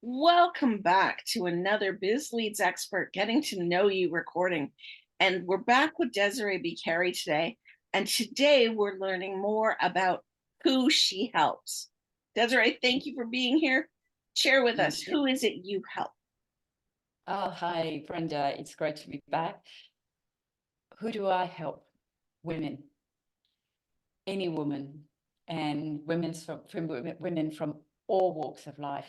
Welcome back to another Biz Leads Expert Getting to Know You recording. And we're back with Desiree Beekharry today. And today we're learning more about who she helps. Desiree, thank you for being here. Share with us, Thank you. who is it you help? Oh, hi, Brenda. It's great to be back. Who do I help? Women, any woman, and women from all walks of life.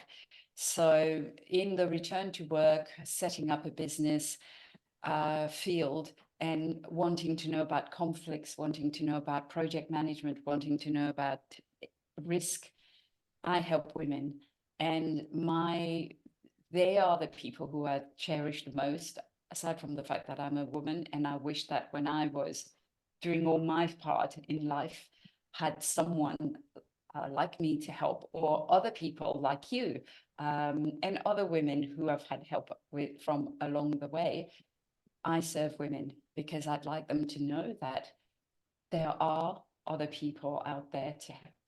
So, in the return to work, setting up a business field, and wanting to know about conflicts, wanting to know about project management, wanting to know about risk, I help women, and they are the people who I cherish the most, aside from the fact that I'm a woman. And I wish that when I was doing all my part in life, had someone like me to help, or other people like you, and other women who have had help from along the way. I serve women because I'd like them to know that there are other people out there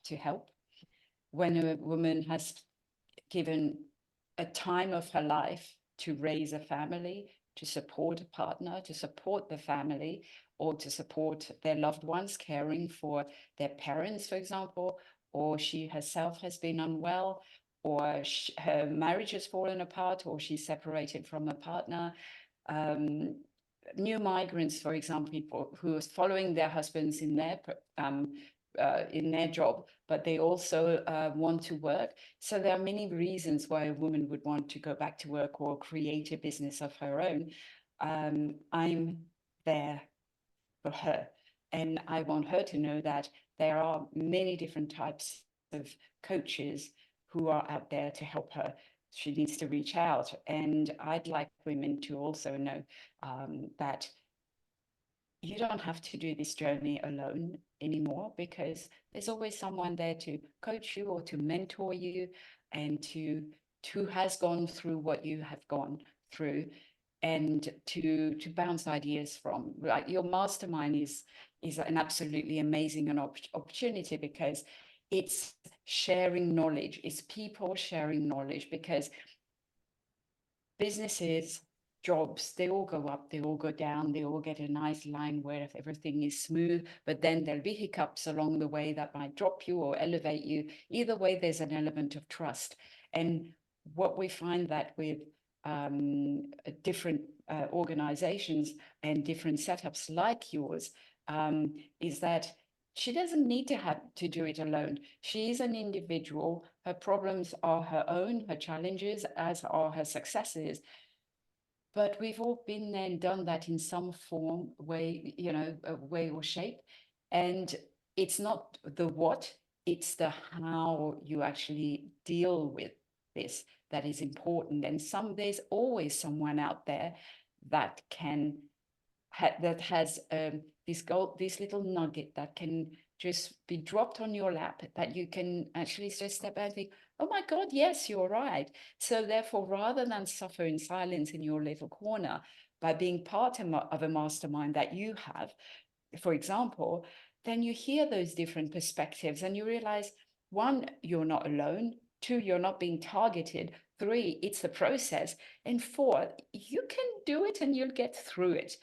to help. When a woman has given a time of her life to raise a family, to support a partner, to support the family, or to support their loved ones, caring for their parents, for example, or she herself has been unwell, or her marriage has fallen apart, or she's separated from a partner. Um, New migrants, for example, people who are following their husbands in their job, but they also want to work. So there are many reasons why a woman would want to go back to work or create a business of her own. I'm there for her, and I want her to know that there are many different types of coaches who are out there to help her. She needs to reach out, and I'd like women to also know that you don't have to do this journey alone anymore, because there's always someone there to coach you or to mentor you, and to has gone through what you have gone through, and to bounce ideas from. Like, your mastermind is an absolutely amazing opportunity, because it's sharing knowledge, it's people sharing knowledge, because businesses, jobs, they all go up, they all go down, they all get a nice line where everything is smooth, but then there'll be hiccups along the way that might drop you or elevate you. Either way, there's an element of trust. And what we find that with different organizations and different setups like yours, is that she doesn't need to have to do it alone. She is an individual. Her problems are her own, her challenges, as are her successes. But we've all been there and done that in some form, way, way or shape. And it's not the what, it's the how you actually deal with this that is important. And there's always someone out there that that has this little nugget that can just be dropped on your lap, that you can actually just step back and think, oh my God, yes, you're right. So therefore, rather than suffer in silence in your little corner, by being part of a mastermind that you have, for example, then you hear those different perspectives and you realize, one, you're not alone. Two, you're not being targeted. Three, it's a process. And four, you can do it and you'll get through it,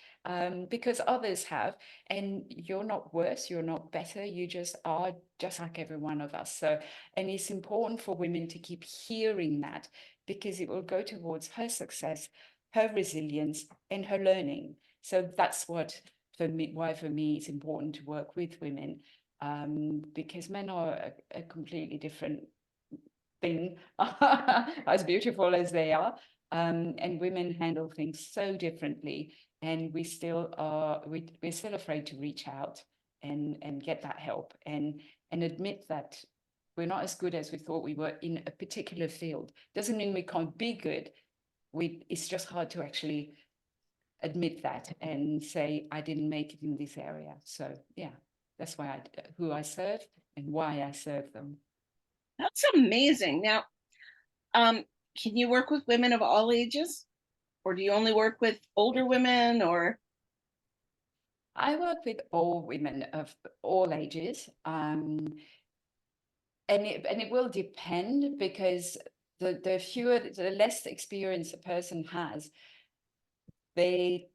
because others have. And you're not worse, you're not better. You just are just like every one of us. So, and it's important for women to keep hearing that, because it will go towards her success, her resilience, and her learning. So that's what for me it's important to work with women, because men are a completely different thing, as beautiful as they are, and women handle things so differently, and we're still afraid to reach out and get that help, and admit that we're not as good as we thought we were in a particular field. Doesn't mean we can't be good. It's just hard to actually admit that and say, I didn't make it in this area. So yeah, that's who I serve and why I serve them. That's amazing. Now, um, can you work with women of all ages? Or do you only work with older women or? I work with all women of all ages, and it will depend, because the less experience a person has, they,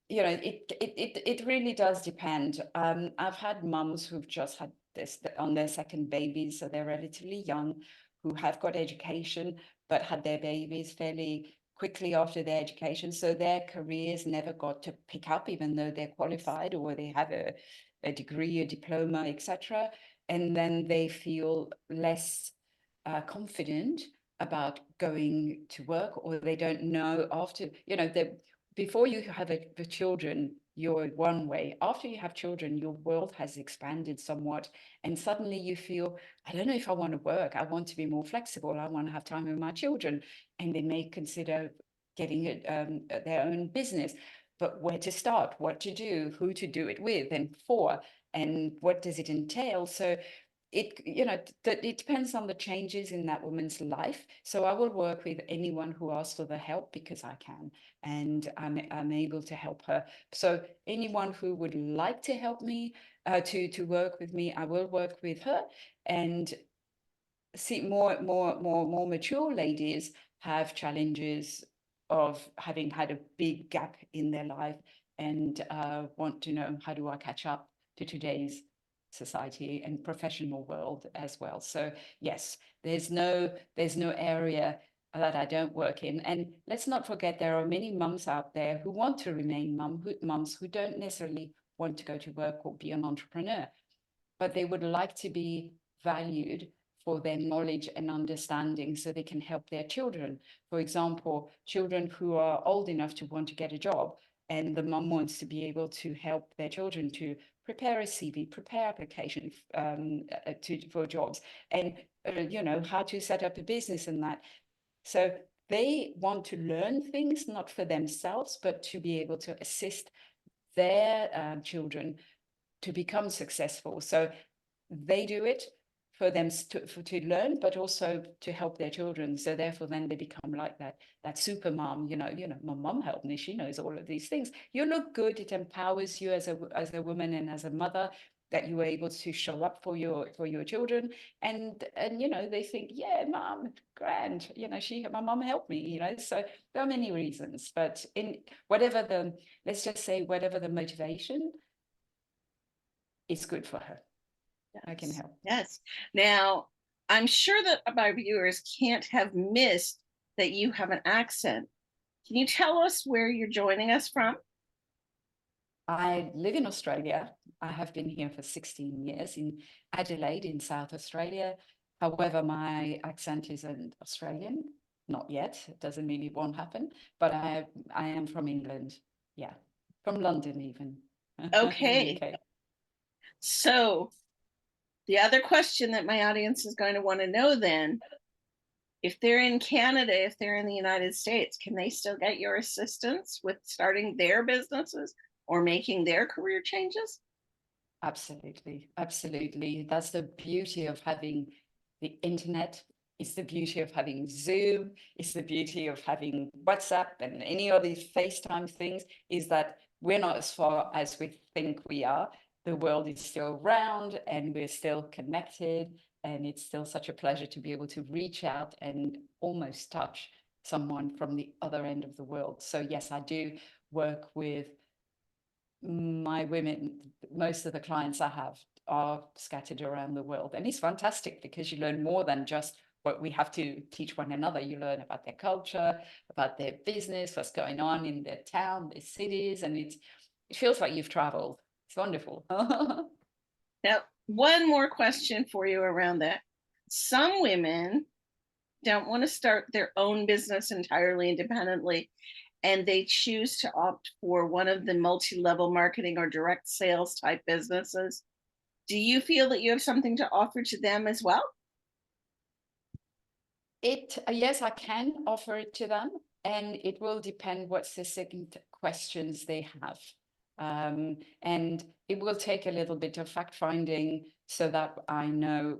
it really does depend. I've had mums who've just had this on their second baby, so they're relatively young, who have got education, but had their babies fairly quickly after their education. So their careers never got to pick up, even though they're qualified or they have a degree, a diploma, etc. And then they feel less confident about going to work, or they don't know after, before you have the children, you're one way. After you have children, your world has expanded somewhat. And suddenly you feel, I don't know if I want to work. I want to be more flexible. I want to have time with my children. And they may consider getting their own business. But where to start, what to do, who to do it with and for, and what does it entail? So it depends on the changes in that woman's life. So I will work with anyone who asks for the help because I can, and I'm able to help her. So anyone who would like to help me, to work with me, I will work with her. And see, more mature ladies have challenges of having had a big gap in their life, and want to know, how do I catch up to today's society and professional world as well? So yes, there's no area that I don't work in. And let's not forget, there are many mums out there who want to remain mums who don't necessarily want to go to work or be an entrepreneur, but they would like to be valued for their knowledge and understanding so they can help their children. For example, children who are old enough to want to get a job, and the mum wants to be able to help their children to prepare a CV, prepare application for jobs, and how to set up a business and that. So they want to learn things not for themselves, but to be able to assist their children to become successful. So they do it for them to learn, but also to help their children. So therefore, then they become like that super mom. My mom helped me. She knows all of these things. You look good. It empowers you as a woman and as a mother, that you were able to show up for your children, and they think, yeah, mom, grand. My mom helped me. So there are many reasons, but in whatever let's just say, whatever the motivation, it's good for her. I can help. Yes. Now, I'm sure that my viewers can't have missed that you have an accent. Can you tell us where you're joining us from? I live in Australia. I have been here for 16 years in Adelaide in South Australia. However, my accent isn't Australian, not yet. It doesn't mean it won't happen, but I am from England. Yeah, from London even. Okay. UK. So the other question that my audience is going to want to know then, if they're in Canada, if they're in the United States, can they still get your assistance with starting their businesses or making their career changes? Absolutely. Absolutely. That's the beauty of having the internet. It's the beauty of having Zoom. It's the beauty of having WhatsApp and any of these FaceTime things, is that we're not as far as we think we are. The world is still round and we're still connected. And it's still such a pleasure to be able to reach out and almost touch someone from the other end of the world. So yes, I do work with my women. Most of the clients I have are scattered around the world, and it's fantastic because you learn more than just what we have to teach one another. You learn about their culture, about their business, what's going on in their town, their cities, and it feels like you've traveled. It's wonderful. Now, one more question for you around that. Some women don't want to start their own business entirely independently, and they choose to opt for one of the multi-level marketing or direct sales type businesses. Do you feel that you have something to offer to them as well? Yes, I can offer it to them, and it will depend what's the second questions they have. And it will take a little bit of fact finding so that I know,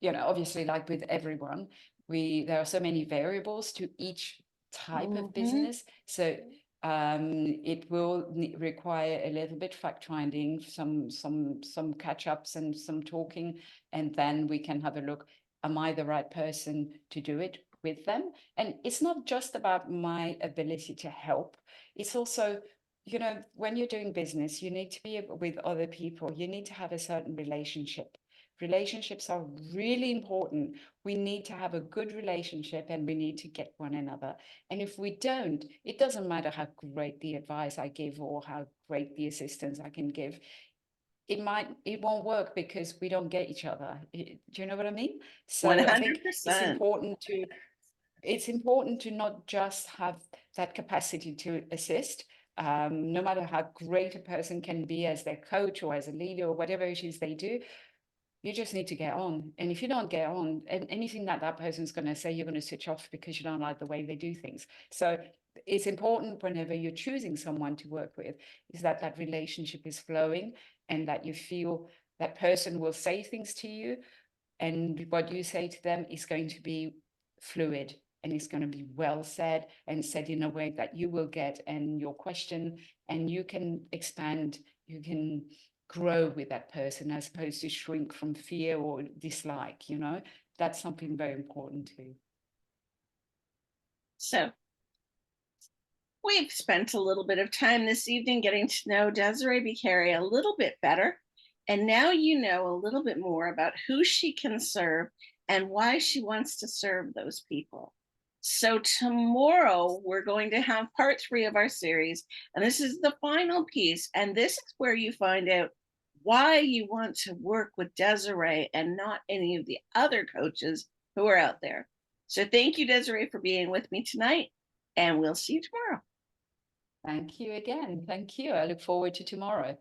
obviously, like with everyone, there are so many variables to each type of business. So it will require a little bit fact finding, some catch ups and some talking, and then we can have a look. Am I the right person to do it with them. And it's not just about my ability to help. It's also, you know, when you're doing business, you need to be with other people. You need to have a certain relationship. Relationships are really important. We need to have a good relationship and we need to get one another. And if we don't, it doesn't matter how great the advice I give or how great the assistance I can give. It won't work because we don't get each other. Do you know what I mean? So I think 100%. it's important to not just have that capacity to assist, no matter how great a person can be as their coach or as a leader or whatever it is they do. You just need to get on. And if you don't get on, and anything that that person's going to say, you're going to switch off because you don't like the way they do things. So it's important whenever you're choosing someone to work with, is that that relationship is flowing and that you feel that person will say things to you and what you say to them is going to be fluid and it's going to be well said and said in a way that you will get and your question, and you can expand, you can grow with that person as opposed to shrink from fear or dislike. You know, that's something very important too. So we've spent a little bit of time this evening getting to know Desiree Beekharry a little bit better. And now you know a little bit more about who she can serve and why she wants to serve those people. So tomorrow we're going to have part 3 of our series, and this is the final piece. And this is where you find out why you want to work with Desiree and not any of the other coaches who are out there. So thank you, Desiree, for being with me tonight, and we'll see you tomorrow. Thank you again. Thank you. I look forward to tomorrow.